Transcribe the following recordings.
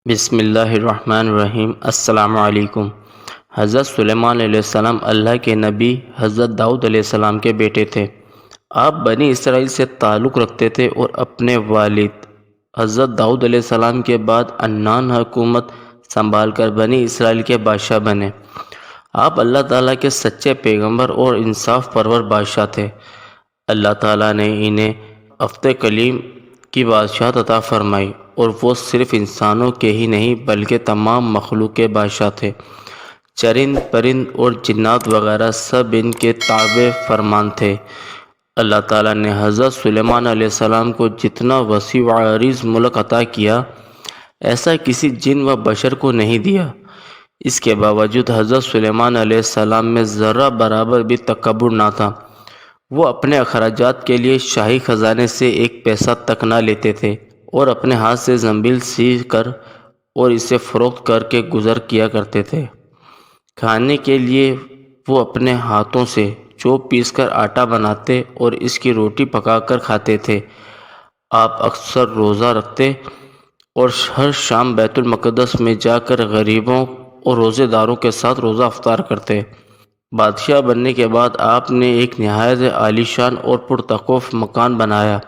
بسم اللہ الرحمن الرحیم۔ السلام علیکم۔ حضرت سلیمان علیہ السلام اللہ کے نبی حضرت داؤد علیہ السلام کے بیٹے تھے۔ آپ بنی اسرائیل سے تعلق رکھتے تھے اور اپنے والد حضرت داؤد علیہ السلام کے بعد عنان حکومت سنبھال کر بنی اسرائیل کے بادشاہ بنے۔ آپ اللہ تعالیٰ کے سچے پیغمبر اور انصاف پرور بادشاہ تھے۔ اللہ تعالیٰ نے انہیں افت کلیم کی بادشاہت عطا فرمائی اور وہ صرف انسانوں کے ہی نہیں بلکہ تمام مخلوق کے بادشاہ تھے۔ چرند پرند اور جنات وغیرہ سب ان کے تابع فرمان تھے۔ اللہ تعالیٰ نے حضرت سلیمان علیہ السلام کو جتنا وسیع و عریض ملک عطا کیا ایسا کسی جن و بشر کو نہیں دیا۔ اس کے باوجود حضرت سلیمان علیہ السلام میں ذرہ برابر بھی تکبر نہ تھا۔ وہ اپنے اخراجات کے لیے شاہی خزانے سے ایک پیسہ تک نہ لیتے تھے اور اپنے ہاتھ سے زنبیل سی کر اور اسے فروخت کر کے گزر کیا کرتے تھے۔ کھانے کے لیے وہ اپنے ہاتھوں سے چوب پیس کر آٹا بناتے اور اس کی روٹی پکا کر کھاتے تھے۔ آپ اکثر روزہ رکھتے اور ہر شام بیت المقدس میں جا کر غریبوں اور روزے داروں کے ساتھ روزہ افطار کرتے۔ بادشاہ بننے کے بعد آپ نے ایک نہایت عالیشان اور پرتخوف مکان بنایا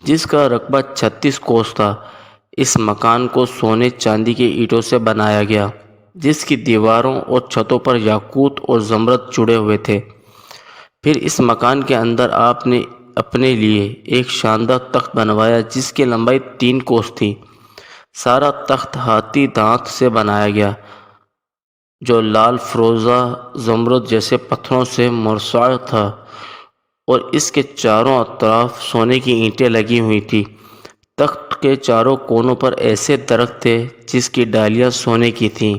جس کا رقبہ 36 کوس تھا۔ اس مکان کو سونے چاندی کے اینٹوں سے بنایا گیا جس کی دیواروں اور چھتوں پر یاقوت اور زمرد جڑے ہوئے تھے۔ پھر اس مکان کے اندر آپ نے اپنے لیے ایک شاندار تخت بنوایا جس کی لمبائی 3 کوس تھی۔ سارا تخت ہاتھی دانت سے بنایا گیا جو لال فروزہ زمرد جیسے پتھروں سے مرصع تھا اور اس کے چاروں اطراف سونے کی اینٹیں لگی ہوئی تھیں۔ تخت کے چاروں کونوں پر ایسے درخت تھے جس کی ڈالیاں سونے کی تھیں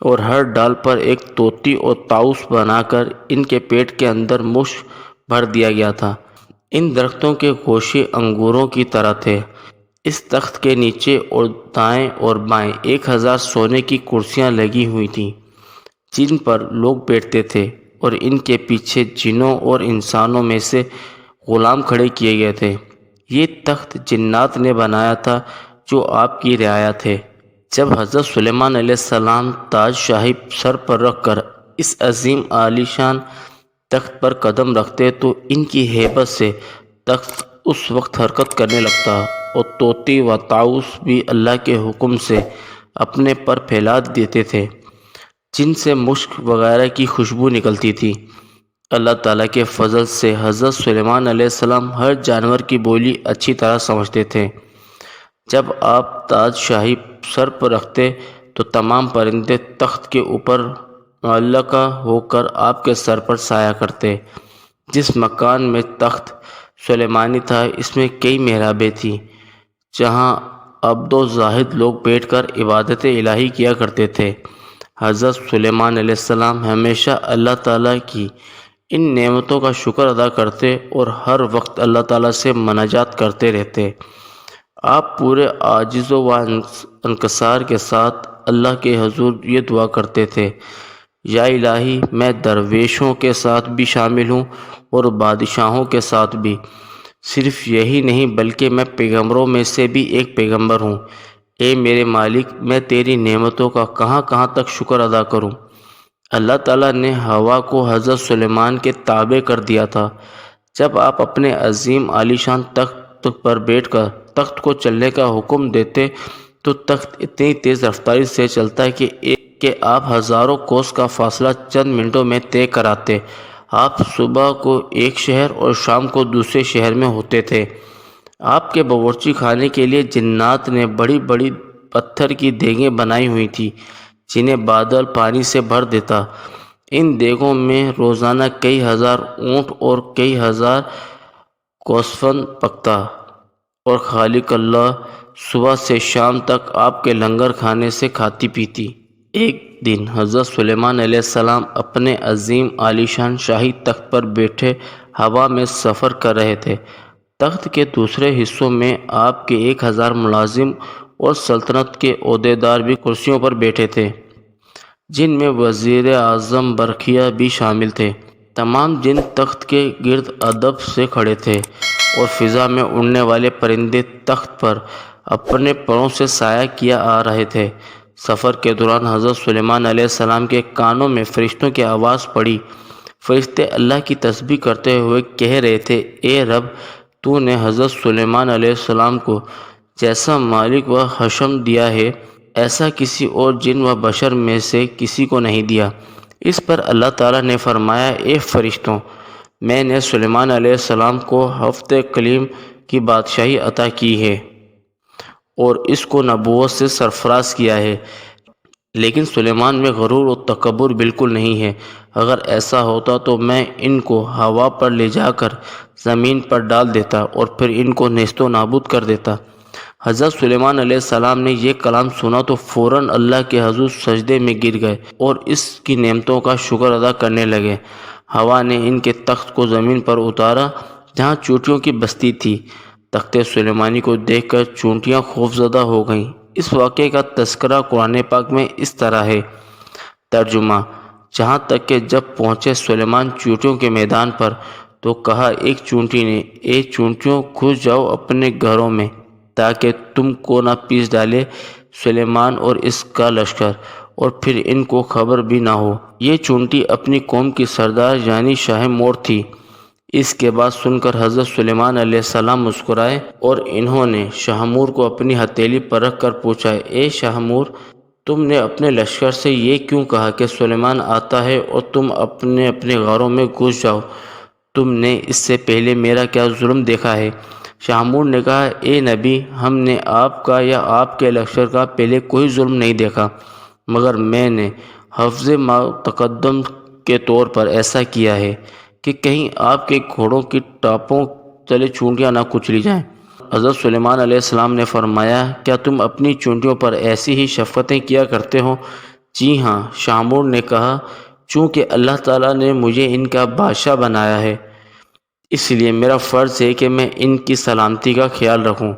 اور ہر ڈال پر ایک طوطی اور طاؤس بنا کر ان کے پیٹ کے اندر مشک بھر دیا گیا تھا۔ ان درختوں کے گوشے انگوروں کی طرح تھے۔ اس تخت کے نیچے اور دائیں اور بائیں 1000 سونے کی کرسیاں لگی ہوئی تھیں جن پر لوگ بیٹھتے تھے اور ان کے پیچھے جنوں اور انسانوں میں سے غلام کھڑے کیے گئے تھے۔ یہ تخت جنات نے بنایا تھا جو آپ کی رعایا تھے۔ جب حضرت سلیمان علیہ السلام تاج شاہی سر پر رکھ کر اس عظیم عالیشان تخت پر قدم رکھتے تو ان کی ہیبت سے تخت اس وقت حرکت کرنے لگتا اور طوطی و طاؤس بھی اللہ کے حکم سے اپنے پر پھیلا دیتے تھے جن سے مشک وغیرہ کی خوشبو نکلتی تھی۔ اللہ تعالیٰ کے فضل سے حضرت سلیمان علیہ السلام ہر جانور کی بولی اچھی طرح سمجھتے تھے۔ جب آپ تاج شاہی سر پر رکھتے تو تمام پرندے تخت کے اوپر معلقہ ہو کر آپ کے سر پر سایہ کرتے۔ جس مکان میں تخت سلیمانی تھا اس میں کئی محرابیں تھیں جہاں عبد و زاہد لوگ بیٹھ کر عبادت الہی کیا کرتے تھے۔ حضرت سلیمان علیہ السلام ہمیشہ اللہ تعالیٰ کی ان نعمتوں کا شکر ادا کرتے اور ہر وقت اللہ تعالیٰ سے مناجات کرتے رہتے۔ آپ پورے عاجز و انکسار کے ساتھ اللہ کے حضور یہ دعا کرتے تھے، یا الہی میں درویشوں کے ساتھ بھی شامل ہوں اور بادشاہوں کے ساتھ بھی۔ صرف یہی نہیں بلکہ میں پیغمبروں میں سے بھی ایک پیغمبر ہوں۔ اے میرے مالک میں تیری نعمتوں کا کہاں کہاں تک شکر ادا کروں۔ اللہ تعالیٰ نے ہوا کو حضرت سلیمان کے تابع کر دیا تھا۔ جب آپ اپنے عظیم عالیشان تخت پر بیٹھ کر تخت کو چلنے کا حکم دیتے تو تخت اتنی تیز رفتاری سے چلتا کہ آپ ہزاروں کوس کا فاصلہ چند منٹوں میں طے کراتے۔ آپ صبح کو ایک شہر اور شام کو دوسرے شہر میں ہوتے تھے۔ آپ کے باورچی خانے کے لیے جنات نے بڑی بڑی پتھر کی دیگیں بنائی ہوئی تھیں جنہیں بادل پانی سے بھر دیتا۔ ان دیگوں میں روزانہ کئی ہزار اونٹ اور کئی ہزار گوسفند پکتا اور خالق اللہ صبح سے شام تک آپ کے لنگر کھانے سے کھاتی پیتی۔ ایک دن حضرت سلیمان علیہ السلام اپنے عظیم عالیشان شاہی تخت پر بیٹھے ہوا میں سفر کر رہے تھے۔ تخت کے دوسرے حصوں میں آپ کے 1000 ملازم اور سلطنت کے عہدیدار بھی کرسیوں پر بیٹھے تھے جن میں وزیر اعظم برقیہ بھی شامل تھے۔ تمام جن تخت کے گرد ادب سے کھڑے تھے اور فضا میں اڑنے والے پرندے تخت پر اپنے پروں سے سایہ کیا آ رہے تھے۔ سفر کے دوران حضرت سلیمان علیہ السلام کے کانوں میں فرشتوں کی آواز پڑی۔ فرشتے اللہ کی تسبیح کرتے ہوئے کہہ رہے تھے، اے رب، تو نے حضرت سلیمان علیہ السلام کو جیسا مالک و حشم دیا ہے، ایسا کسی اور جن و بشر میں سے کسی کو نہیں دیا۔ اس پر اللہ تعالیٰ نے فرمایا، اے فرشتوں، میں نے سلیمان علیہ السلام کو ہفت کلیم کی بادشاہی عطا کی ہے اور اس کو نبوت سے سرفراز کیا ہے، لیکن سلیمان میں غرور و تکبر بالکل نہیں ہے۔ اگر ایسا ہوتا تو میں ان کو ہوا پر لے جا کر زمین پر ڈال دیتا اور پھر ان کو نیست و نابود کر دیتا۔ حضرت سلیمان علیہ السلام نے یہ کلام سنا تو فوراً اللہ کے حضور سجدے میں گر گئے اور اس کی نعمتوں کا شکر ادا کرنے لگے۔ ہوا نے ان کے تخت کو زمین پر اتارا جہاں چونٹیوں کی بستی تھی۔ تخت سلیمانی کو دیکھ کر چونٹیاں خوفزدہ ہو گئیں۔ اس واقعے کا تذکرہ قرآن پاک میں اس طرح ہے۔ ترجمہ: جہاں تک کہ جب پہنچے سلیمان چونٹیوں کے میدان پر تو کہا ایک چونٹی نے، اے چونٹیوں، گھس جاؤ اپنے گھروں میں تاکہ تم کو نہ پیس ڈالے سلیمان اور اس کا لشکر، اور پھر ان کو خبر بھی نہ ہو۔ یہ چونٹی اپنی قوم کی سردار یعنی شاہ مور تھی۔ اس کے بعد سن کر حضرت سلیمان علیہ السلام مسکرائے اور انہوں نے شاہ مور کو اپنی ہتھیلی پر رکھ کر پوچھا، اے شاہ مور، تم نے اپنے لشکر سے یہ کیوں کہا کہ سلیمان آتا ہے اور تم اپنے غاروں میں گھس جاؤ؟ تم نے اس سے پہلے میرا کیا ظلم دیکھا ہے؟ شاہ مور نے کہا، اے نبی، ہم نے آپ کا یا آپ کے لشکر کا پہلے کوئی ظلم نہیں دیکھا، مگر میں نے حفظ ما تقدم کے طور پر ایسا کیا ہے کہ کہیں آپ کے گھوڑوں کی ٹاپوں تلے چونٹیاں نہ کچلی جائیں۔ حضرت سلیمان علیہ السلام نے فرمایا، کیا تم اپنی چونٹیوں پر ایسی ہی شفقتیں کیا کرتے ہو؟ جی ہاں، شاہ مور نے کہا، چونکہ اللہ تعالیٰ نے مجھے ان کا بادشاہ بنایا ہے، اس لیے میرا فرض ہے کہ میں ان کی سلامتی کا خیال رکھوں۔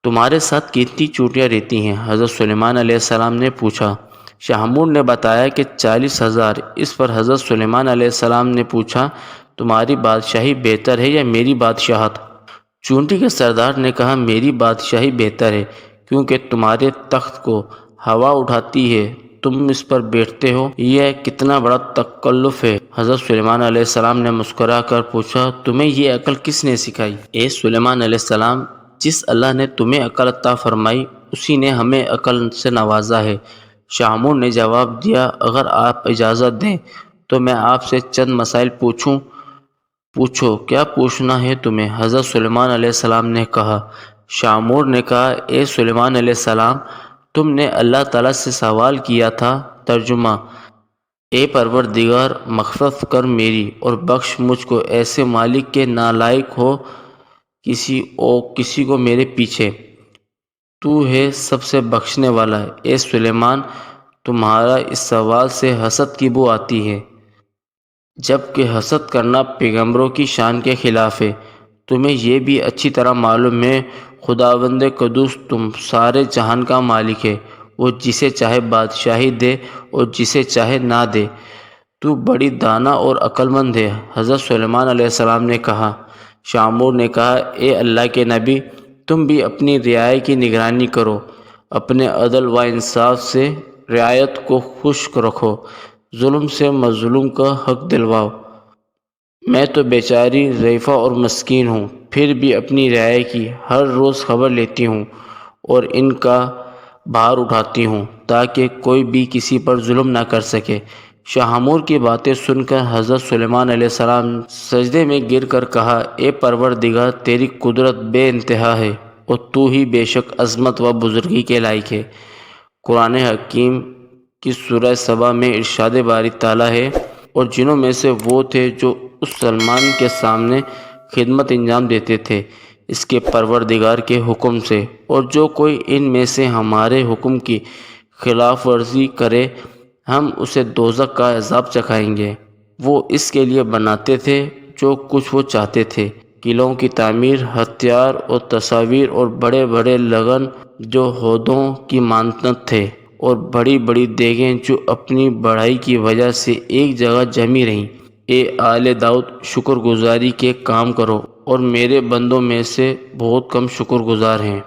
تمہارے ساتھ کتنی چونٹیاں رہتی ہیں؟ حضرت سلیمان علیہ السلام نے پوچھا۔ شاہ مور نے بتایا کہ 40,000۔ اس پر حضرت سلیمان علیہ السلام نے پوچھا، تمہاری بادشاہی بہتر ہے یا میری بادشاہت؟ چونٹی کے سردار نے کہا، میری بادشاہی بہتر ہے، کیونکہ تمہارے تخت کو ہوا اٹھاتی ہے، تم اس پر بیٹھتے ہو، یہ کتنا بڑا تکلف ہے۔ حضرت سلیمان علیہ السلام نے مسکرا کر پوچھا، تمہیں یہ عقل کس نے سکھائی؟ اے سلیمان علیہ السلام، جس اللہ نے تمہیں عقل عطا فرمائی اسی نے ہمیں عقل سے نوازا ہے۔ شاہ مور نے جواب دیا، اگر آپ اجازت دیں تو میں آپ سے چند مسائل پوچھوں؟ پوچھو، کیا پوچھنا ہے تمہیں؟ حضرت سلیمان علیہ السلام نے کہا۔ شاہ مور نے کہا، اے سلیمان علیہ السلام، تم نے اللہ تعالیٰ سے سوال کیا تھا۔ ترجمہ: اے پروردگار، مغفرت کر میری اور بخش مجھ کو ایسے مالک کے نالائق ہو کسی کو میرے پیچھے، تو ہے سب سے بخشنے والا۔ اے سلیمان، تمہارا اس سوال سے حسد کی بو آتی ہے، جبکہ حسد کرنا پیغمبروں کی شان کے خلاف ہے۔ تمہیں یہ بھی اچھی طرح معلوم ہے خداوند قدوس تم سارے جہان کا مالک ہے، وہ جسے چاہے بادشاہی دے اور جسے چاہے نہ دے، تو بڑی دانا اور عقل مند ہے۔ حضرت سلیمان علیہ السلام نے کہا۔ شاہ مور نے کہا، اے اللہ کے نبی، تم بھی اپنی رعایا کی نگرانی کرو، اپنے عدل و انصاف سے رعایت کو خوش رکھو، ظلم سے مظلوم کا حق دلواؤ۔ میں تو بیچاری ضعیفہ اور مسکین ہوں، پھر بھی اپنی رعایا کی ہر روز خبر لیتی ہوں اور ان کا بھار اٹھاتی ہوں تاکہ کوئی بھی کسی پر ظلم نہ کر سکے۔ شاہ مور کی باتیں سن کر حضرت سلیمان علیہ السلام سجدے میں گر کر کہا، اے پروردگار، تیری قدرت بے انتہا ہے اور تو ہی بے شک عظمت و بزرگی کے لائق ہے۔ قرآن حکیم کی سورہ سبا میں ارشاد باری تعالیٰ ہے، اور جنوں میں سے وہ تھے جو اس سلیمان کے سامنے خدمت انجام دیتے تھے اس کے پروردگار کے حکم سے، اور جو کوئی ان میں سے ہمارے حکم کی خلاف ورزی کرے ہم اسے دوزخ کا عذاب چکھائیں گے۔ وہ اس کے لیے بناتے تھے جو کچھ وہ چاہتے تھے، قلعوں کی تعمیر، ہتھیار اور تصاویر، اور بڑے بڑے لگن جو ہودوں کی مانند تھے، اور بڑی بڑی دیگیں جو اپنی بڑائی کی وجہ سے ایک جگہ جمی رہیں۔ اے آل داؤد، شکر گزاری کے کام کرو، اور میرے بندوں میں سے بہت کم شکر گزار ہیں۔